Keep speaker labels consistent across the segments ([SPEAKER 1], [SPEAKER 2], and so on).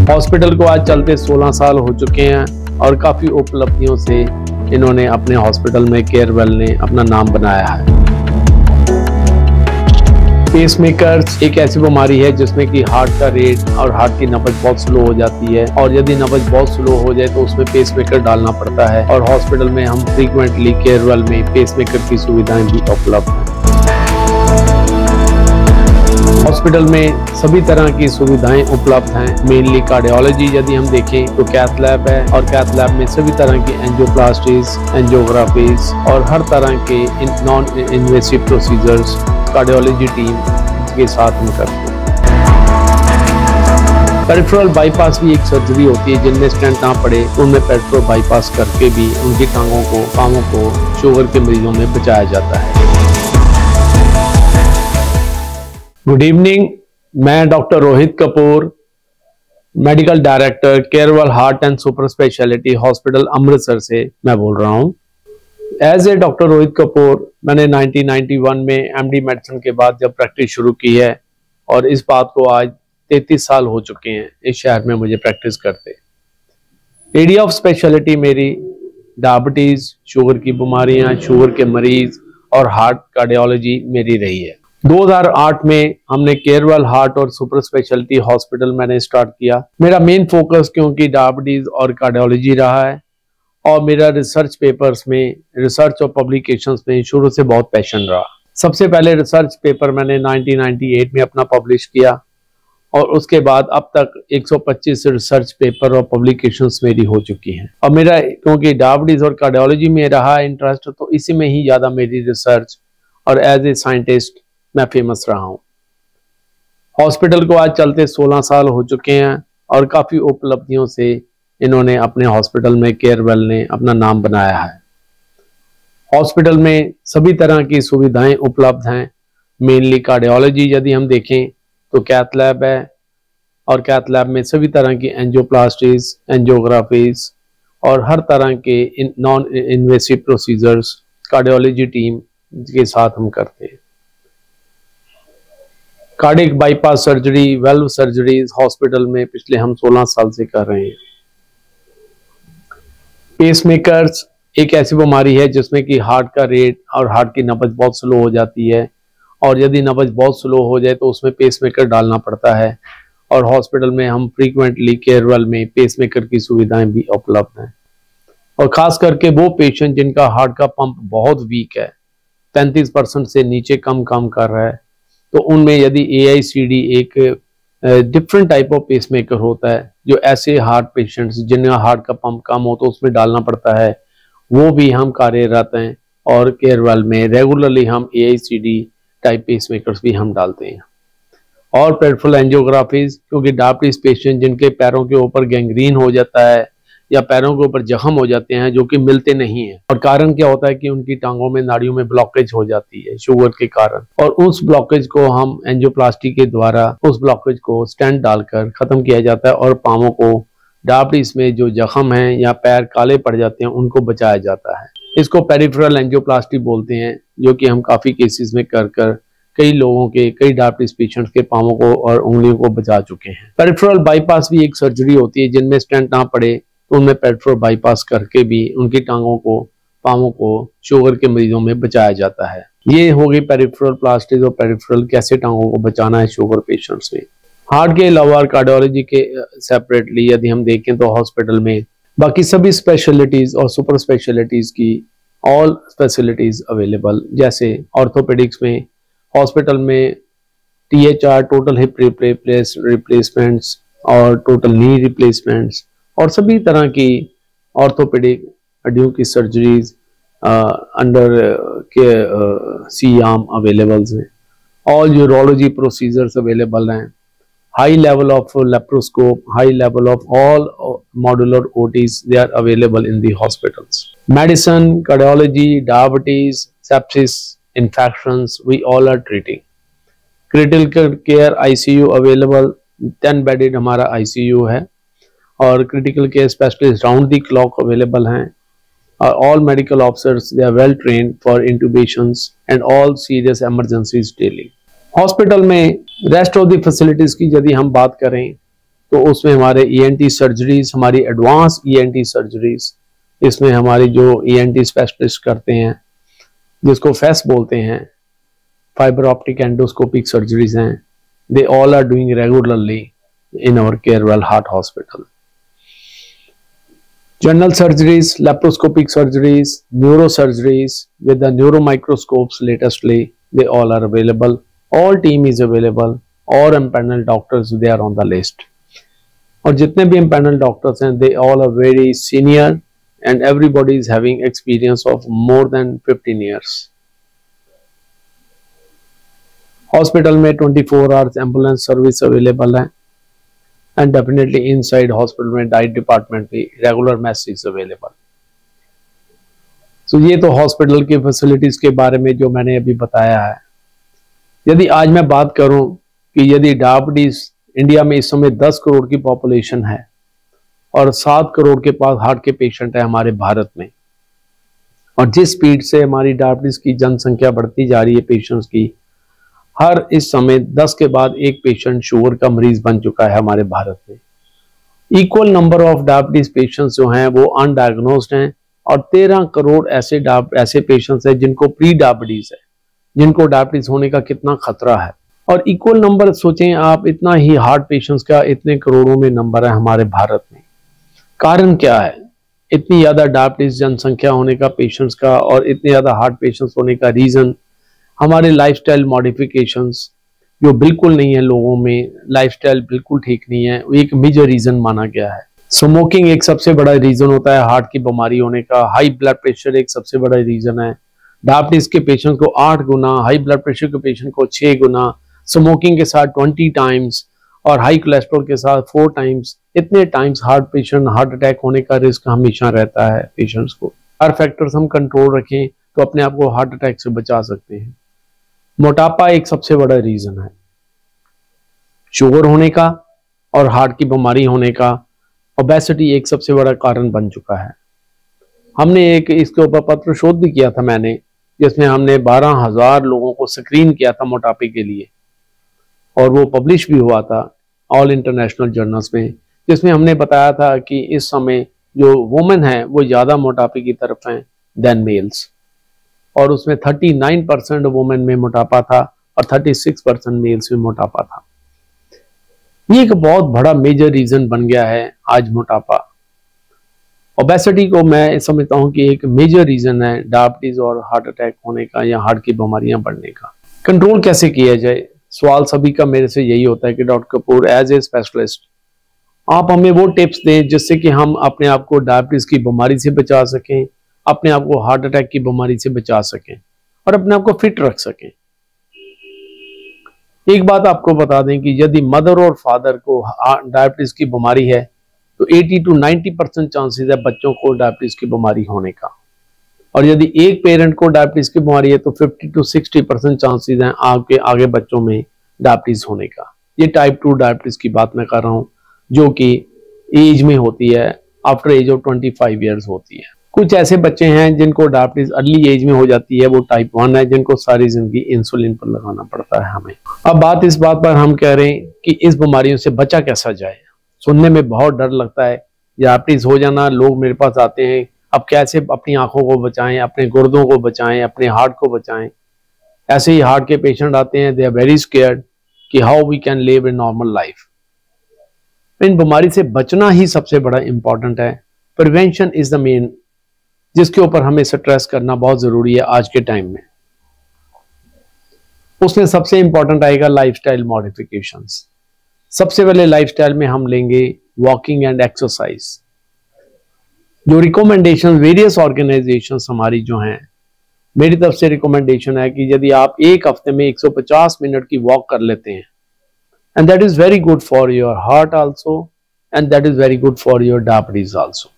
[SPEAKER 1] Hospital को आज चलते 16 साल हो चुके हैं और काफ़ी उपलब्धियों से इन्होंने अपने हॉस्पिटल में केयरवेल ने अपना नाम बनाया है। पेसमेकर्स एक ऐसी बीमारी है जिसमें कि हार्ट का रेट और हार्ट की नब्ज बहुत स्लो हो जाती है, और यदि नब्ज बहुत स्लो हो जाए तो उसमें पेसमेकर डालना पड़ता है। और हॉस्पिटल में हम फ्रीक्वेंटली केयरवेल में पेसमेकर की सुविधाएं भी उपलब्ध हैं। हॉस्पिटल में सभी तरह की सुविधाएं उपलब्ध हैं। मेनली कार्डियोलॉजी यदि हम देखें तो कैथ लैब है, और कैथ लैब में सभी तरह की एंजियोप्लास्टीज, एंजियोग्राफीज और हर तरह के non invasive procedures cardiology team के साथ हम करते हैं। पेरिफेरल बाईपास भी एक सर्जरी होती है, जिनमें स्टेंट ना पड़े उनमें पेरिफेरल बाईपास करके भी उनकी टांगों को, पांवों को शुगर के मरीजों में बचाया जाता है। गुड इवनिंग, मैं doctor Rohit Kapoor, medical director Carewell heart and super speciality hospital Amritsar से मैं बोल रहा हूं। As a doctor Rohit Kapoor मैंने 1991 में एमडी मेडिसिन के बाद जब प्रैक्टिस शुरू की है, और इस बात को आज 33 साल हो चुके हैं इस शहर में मुझे प्रैक्टिस करते। एरिया ऑफ स्पेशलिटी मेरी डायबिटीज, शुगर की बीमारियां, शुगर के मरीज और हार्ट कार्डियोलॉजी मेरी रही है। 2008 में हमने केयरवेल हार्ट और सुपर स्पेशलिटी हॉस्पिटल मैंने स्टार्ट किया। मेरा मेन फोकस क्योंकि डायबिटीज और कार्डियोलॉजी रहा है, और मेरा रिसर्च पेपर्स में, रिसर्च और पब्लिकेशंस में शुरू से बहुत पैशन रहा। सबसे पहले रिसर्च पेपर मैंने 1998 में अपना पब्लिश किया, और उसके बाद अब तक 125 रिसर्च पेपर और पब्लिकेशंस मेरी हो चुकी हैं। और मेरा क्योंकि डायबिटीज और कार्डियोलॉजी में रहा इंटरेस्ट, तो इसी में ही ज़्यादा मेरी रिसर्च और एज ए साइंटिस्ट मैं फेमस रहा हूँ। हॉस्पिटल को आज चलते 16 साल हो चुके हैं, और काफ़ी उपलब्धियों से इन्होंने अपने हॉस्पिटल में केयरवेल ने अपना नाम बनाया है। हॉस्पिटल में सभी तरह की सुविधाएं उपलब्ध हैं। मेनली कार्डियोलॉजी यदि हम देखें तो कैथ लैब है, और कैथ लैब में सभी तरह की एंजियोप्लास्टीज, एंजियोग्राफीज और हर तरह के non invasive procedures cardiology team के साथ हम करते हैं। Cardiac bypass surgery, valve surgeries hospital में पिछले हम 16 साल से कर रहे हैं। पेसमेकर्स एक ऐसी बीमारी है जिसमें कि हार्ट का रेट और हार्ट की नब्ज बहुत स्लो हो जाती है, और यदि नब्ज बहुत स्लो हो जाए तो उसमें पेसमेकर डालना पड़ता है। और हॉस्पिटल में हम फ्रीक्वेंटली केयरवेल में पेसमेकर की सुविधाएं भी उपलब्ध हैं। और खास करके वो पेशेंट जिनका हार्ट का पंप बहुत वीक है, 35% से नीचे काम कर रहा है, तो उनमें यदि AICD एक डिफरेंट टाइप ऑफ पेसमेकर होता है, जो ऐसे हार्ट पेशेंट्स जिनका हार्ट का पंप कम हो तो उसमें डालना पड़ता है, वो भी हम कार्यरत हैं। और केयरवेल में रेगुलरली हम AICD टाइप पेसमेकर्स भी हम डालते हैं। और पेरिफेरल एंजियोग्राफीज, क्योंकि डायबिटीज पेशेंट जिनके पैरों के ऊपर गैंग्रीन हो जाता है या पैरों के ऊपर जख्म हो जाते हैं जो कि मिलते नहीं हैं, और कारण क्या होता है कि उनकी टांगों में, नाड़ियों में ब्लॉकेज हो जाती है शुगर के कारण, और उस ब्लॉकेज को हम एंजियोप्लास्टी के द्वारा उस ब्लॉकेज को स्टेंट डालकर खत्म किया जाता है, और पांवों को डायबिटीज में जो जख्म हैं या पैर काले पड़ जाते हैं उनको बचाया जाता है। इसको पेरिफेरल एंजियोप्लास्टी बोलते हैं, जो कि हम काफी केसेस में कर कई लोगों के, कई डायबिटीज पेशेंट्स के पांवों को और उंगलियों को बचा चुके हैं। पेरिफेरल बाईपास भी एक सर्जरी होती है, जिनमें स्टेंट ना पड़े तो उनमें पेरिफेरल बाईपास करके भी उनकी टांगों को, पांवों को शुगर के मरीजों में बचाया जाता है। ये हो गई पेरिफेरल प्लास्टिक और पेरिफेरल कैसे टांगों को बचाना है शुगर पेशेंट्स में। हार्ट के अलावा कार्डियोलॉजी के सेपरेटली यदि हम देखें तो हॉस्पिटल में बाकी सभी स्पेशलिटीज और सुपर स्पेशलिटीज की ऑल फैसिलिटीज अवेलेबल, जैसे ऑर्थोपेडिक्स में हॉस्पिटल में THR टोटल हिप रिप्लेसमेंट्स और टोटल नी रिप्लेसमेंट्स और सभी तरह की ऑर्थोपेडिक हड्डियों की सर्जरीज अंडर के CARM अवेलेबल हैं। ऑल यूरोलॉजी प्रोसीजर्स अवेलेबल हैं। High level of laparoscope, high level of all modular OTs, they are available in the hospitals. Medicine, cardiology, diabetes, sepsis, infections, we all are treating. Critical care ICU available, 10 bedded हमारा ICU है, और critical care specialist round दी clock available हैं। All medical officers, they are well trained for intubations and all serious emergencies daily. Hospital में rest of the facilities की यदि हम बात करें तो उसमें हमारे ENT सर्जरीज, हमारी एडवांस ENT सर्जरीज, इसमें हमारी जो ENT स्पेशलिस्ट करते हैं, जिसको फेस बोलते हैं, फाइबर ऑप्टिक एंडोस्कोपिक सर्जरीज हैं, they all are doing regularly in our Carewell heart hospital. General surgeries, laparoscopic surgeries, neurosurgeries with the neuromicroscopes latestly, they all are available. All team is available. All empaneled doctors, they are on the list. और जितने भी empaneled doctors हैं, they all are very senior and everybody is having experience of more than 15 years. Hospital में 24 hours ambulance service available है. And definitely inside hospital में diet department भी regular mess is available. तो ये तो hospital की facilities के बारे में जो मैंने अभी बताया है. यदि आज मैं बात करूं कि यदि डायबिटीज इंडिया में इस समय 10 करोड़ की पॉपुलेशन है और 7 करोड़ के पास हार्ट के पेशेंट है हमारे भारत में, और जिस स्पीड से हमारी डायबिटीज की जनसंख्या बढ़ती जा रही है पेशेंट्स की, हर इस समय 10 के बाद एक पेशेंट शुगर का मरीज बन चुका है हमारे भारत में. Equal number of diabetes patients जो हैं वो अनडायग्नोस्ड हैं, और 13 करोड़ ऐसे पेशेंट्स हैं जिनको प्री डायबिटीज है, जिनको डायबिटीज होने का कितना खतरा है. और इक्वल नंबर सोचें आप, इतना ही हार्ट पेशेंट्स का इतने करोड़ों में नंबर है हमारे भारत में. कारण क्या है इतनी ज्यादा डायबिटीज जनसंख्या होने का पेशेंट्स का, और इतने ज्यादा हार्ट पेशेंट्स होने का रीजन हमारे लाइफस्टाइल मॉडिफिकेशंस जो बिल्कुल नहीं है लोगों में. लाइफस्टाइल बिल्कुल ठीक नहीं है, एक मेजर रीजन माना गया है. स्मोकिंग एक सबसे बड़ा रीजन होता है हार्ट की बीमारी होने का. हाई ब्लड प्रेशर एक सबसे बड़ा रीजन है. डायबिटीज के पेशेंट को 8 गुना, हाई ब्लड प्रेशर के पेशेंट को 6 गुना, स्मोकिंग के साथ 20 टाइम्स और हाई कोलेस्ट्रॉल के साथ 4 टाइम्स, इतने टाइम्स हार्ट अटैक होने का रिस्क हमेशा रहता है पेशेंट्स को. हर फैक्टर्स हम कंट्रोल रखें तो अपने आप को हार्ट अटैक से बचा सकते हैं. मोटापा एक सबसे बड़ा रीजन है शुगर होने का और हार्ट की बीमारी होने का. ओबेसिटी एक सबसे बड़ा कारण बन चुका है. हमने एक इसके ऊपर पत्र शोध भी किया था मैंने, जिसमें हमने 12,000 लोगों को स्क्रीन किया था मोटापे के लिए, और वो पब्लिश भी हुआ था ऑल इंटरनेशनल जर्नल्स में, जिसमें हमने बताया था कि इस समय जो वुमेन है वो ज्यादा मोटापे की तरफ हैं देन मेल्स. और उसमें 39% वुमेन में मोटापा था और 36% मेल्स में मोटापा था. ये एक बहुत बड़ा मेजर रीजन बन गया है आज मोटापा. ओबेसिटी को मैं समझता हूं कि एक मेजर रीजन है डायबिटीज और हार्ट अटैक होने का या हार्ट की बीमारियां बढ़ने का. कंट्रोल कैसे किया जाए, सवाल सभी का मेरे से यही होता है कि doctor Kapoor as a specialist आप हमें वो टिप्स दें जिससे कि हम अपने आप को डायबिटीज की बीमारी से बचा सकें, अपने आप को हार्ट अटैक की बीमारी से बचा सकें और अपने आप को फिट रख सकें. एक बात आपको बता दें कि यदि मदर और फादर को डायबिटीज की बीमारी है तो 80 to 90% चांसेस है बच्चों को डायबिटीज की बीमारी होने का. और यदि एक पेरेंट को डायबिटीज की बीमारी है तो 50 to 60% चांसेस हैं आपके आगे बच्चों में डायबिटीज होने का. ये टाइप 2 डायबिटीज की बात मैं कर रहा हूं, जो कि एज में होती है, आफ्टर एज ऑफ 25 ईयर्स होती है. कुछ ऐसे बच्चे हैं जिनको डायबिटीज अर्ली एज में हो जाती है, वो टाइप 1 है, जिनको सारी जिंदगी इंसुलिन पर लगाना पड़ता है हमें. अब बात इस बात पर हम कह रहे हैं कि इस बीमारियों से बचा कैसा जाए. सुनने में बहुत डर लगता है, डायबिटीज हो जाना, लोग मेरे पास आते हैं अब कैसे अपनी आंखों को बचाएं, अपने गुर्दों को बचाएं, अपने हार्ट को बचाएं. ऐसे ही हार्ट के पेशेंट आते हैं, दे आर वेरी स्केयर्ड कि how we can live a normal life. इन बीमारी से बचना ही सबसे बड़ा इंपॉर्टेंट है. प्रिवेंशन इज द मेन, जिसके ऊपर हमें स्ट्रेस करना बहुत जरूरी है आज के टाइम में. उसमें सबसे इंपॉर्टेंट आएगा लाइफस्टाइल मॉडिफिकेशंस. सबसे पहले लाइफस्टाइल में हम लेंगे वॉकिंग एंड एक्सरसाइज. जो रिकमेंडेशन वेरियस ऑर्गेनाइजेशंस हमारी जो हैं, मेरी तरफ से रिकमेंडेशन है कि यदि आप एक हफ्ते में 150 मिनट की वॉक कर लेते हैं, and that is very good for your heart also and that is very good for your diabetes also.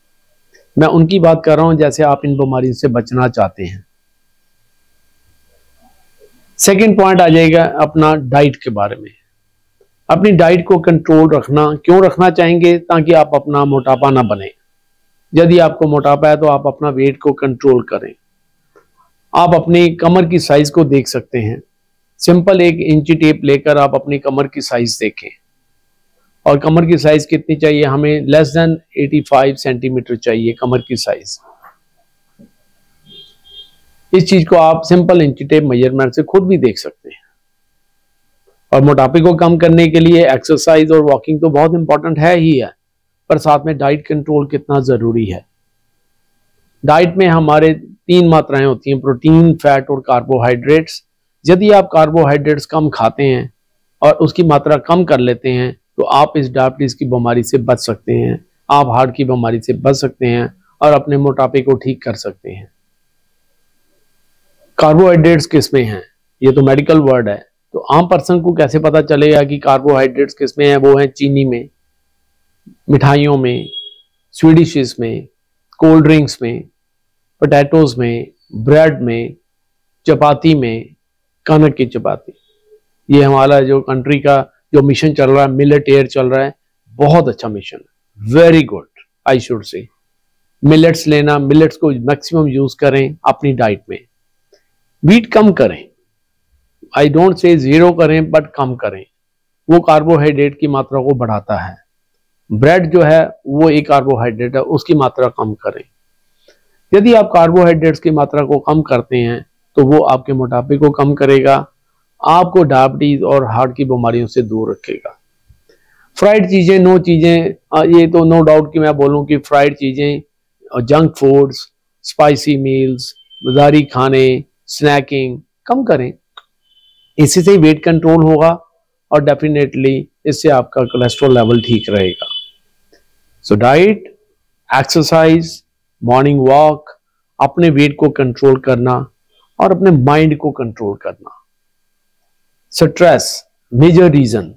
[SPEAKER 1] मैं उनकी बात कर रहा हूं जैसे आप इन बीमारियों से बचना चाहते हैं. सेकंड पॉइंट आ जाएगा अपना डाइट के बारे में. अपनी डाइट को कंट्रोल रखना. क्यों रखना चाहेंगे? ताकि आप अपना मोटापा ना बने. यदि आपको मोटापा है तो आप अपना वेट को कंट्रोल करें. आप अपनी कमर की साइज को देख सकते हैं. सिंपल एक इंची टेप लेकर आप अपनी कमर की साइज देखें. और कमर की साइज कितनी चाहिए हमें? लेस देन 85 सेंटीमीटर चाहिए कमर की साइज। इस चीज को आप सिंपल इंची टेप मेजरमेंट से खुद भी देख सकते हैं। और मोटापे को कम करने के लिए एक्सरसाइज और वॉकिंग तो बहुत इंपॉर्टेंट है ही है, पर साथ में डाइट कंट्रोल कितना जरूरी है। डाइट में हमारे 3 मात्राएं होती हैं, प्रोटीन, फैट और कार्बोहाइड्रेट्स। यदि आप कार्बोहाइड्रेट्स कम खाते हैं और उसकी मात्रा कम कर लेते हैं तो आप इस डायबिटीज की बीमारी से बच सकते हैं, आप हार्ट की बीमारी से बच सकते हैं और अपने मोटापे को ठीक कर सकते हैं। कार्बोहाइड्रेट्स किसमें हैं? ये तो मेडिकल वर्ड है, तो आम पर्सन को कैसे पता चलेगा कि कार्बोहाइड्रेट्स किसमें है? वो है चीनी में, मिठाइयों में, स्वीट डिशेस में, कोल्ड ड्रिंक्स में, पोटैटोज में, ब्रेड में, चपाती में, कनक की चपाती। ये हमारा जो कंट्री का जो मिशन चल रहा है, मिलेट एयर चल रहा है, बहुत अच्छा मिशन है, very good I should say. Millets लेना, मिलेट्स को मैक्सिमम यूज करें अपनी डाइट में। व्हीट कम करें, आई डोंट से जीरो करें, बट कम करें, वो कार्बोहाइड्रेट की मात्रा को बढ़ाता है। ब्रेड जो है वो एक कार्बोहाइड्रेट है, उसकी मात्रा कम करें। यदि आप कार्बोहाइड्रेट्स की मात्रा को कम करते हैं तो वो आपके मोटापे को कम करेगा, आपको डायबिटीज और हार्ट की बीमारियों से दूर रखेगा। फ्राइड चीजें, नो चीजें, ये तो नो डाउट कि मैं बोलूं कि फ्राइड चीजें, जंक फूड्स, स्पाइसी मील्स, बाजारी खाने, स्नैकिंग कम करें। इसी से वेट कंट्रोल होगा और डेफिनेटली इससे आपका कोलेस्ट्रॉल लेवल ठीक रहेगा। So diet, exercise, morning walk, अपने वेट को कंट्रोल करना और अपने माइंड को कंट्रोल करना। Stress major reason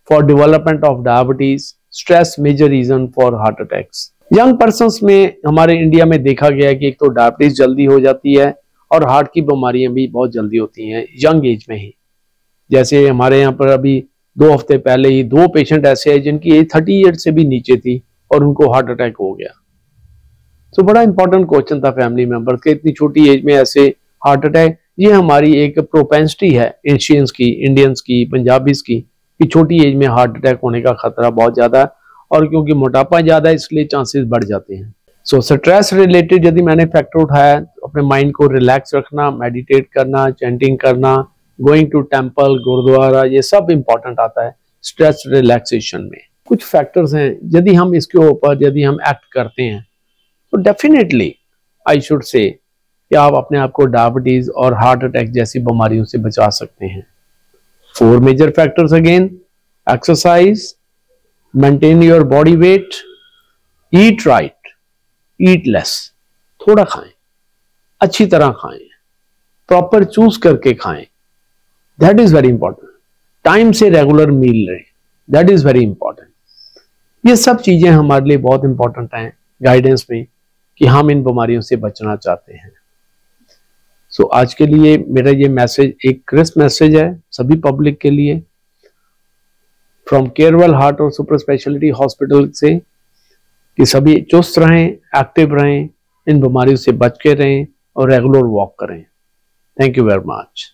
[SPEAKER 1] for development of diabetes, stress major reason for heart attacks. Young persons में हमारे इंडिया में देखा गया है कि एक तो डायबिटीज जल्दी हो जाती है और हार्ट की बीमारियां भी बहुत जल्दी होती हैं यंग एज में ही। जैसे हमारे यहाँ पर अभी 2 हफ्ते पहले ही 2 पेशेंट ऐसे हैं जिनकी एज 30 ईयर्स से भी नीचे थी और उनको हार्ट अटैक हो गया। तो बड़ा इंपॉर्टेंट क्वेश्चन था फैमिली मेंबर्स के, इतनी छोटी एज में ऐसे हार्ट अटैक। ये हमारी एक प्रोपेंसिटी है एशियंस की, इंडियंस की, पंजाबीज की, कि छोटी एज में हार्ट अटैक होने का खतरा बहुत ज्यादा है और क्योंकि मोटापा ज्यादा है इसलिए चांसेस बढ़ जाते हैं। सो स्ट्रेस रिलेटेड यदि मैंने फैक्टर उठाया तो अपने माइंड को रिलैक्स रखना, मेडिटेट करना, चैंटिंग करना, गोइंग टू टेम्पल, गुरुद्वारा, ये सब इंपॉर्टेंट आता है स्ट्रेस रिलैक्सेशन में। कुछ फैक्टर्स हैं, यदि हम इसके ऊपर यदि हम एक्ट करते हैं तो डेफिनेटली आई शुड से कि आप अपने आप को डायबिटीज और हार्ट अटैक जैसी बीमारियों से बचा सकते हैं। 4 major factors again, exercise, maintain your body weight, eat right, eat less, थोड़ा खाएं, अच्छी तरह खाएं, प्रॉपर चूज करके खाएं, that is very important. Time से रेगुलर मील लें, दैट इज वेरी इंपॉर्टेंट। ये सब चीजें हमारे लिए बहुत इंपॉर्टेंट हैं गाइडेंस में कि हम इन बीमारियों से बचना चाहते हैं। सो आज के लिए मेरा ये मैसेज एक क्रिस्प मैसेज है सभी पब्लिक के लिए फ्रॉम केयरवेल हार्ट और सुपर स्पेशलिटी हॉस्पिटल से, कि सभी चुस्त रहें, एक्टिव रहें, इन बीमारियों से बच के रहें और रेगुलर वॉक करें। Thank you very much.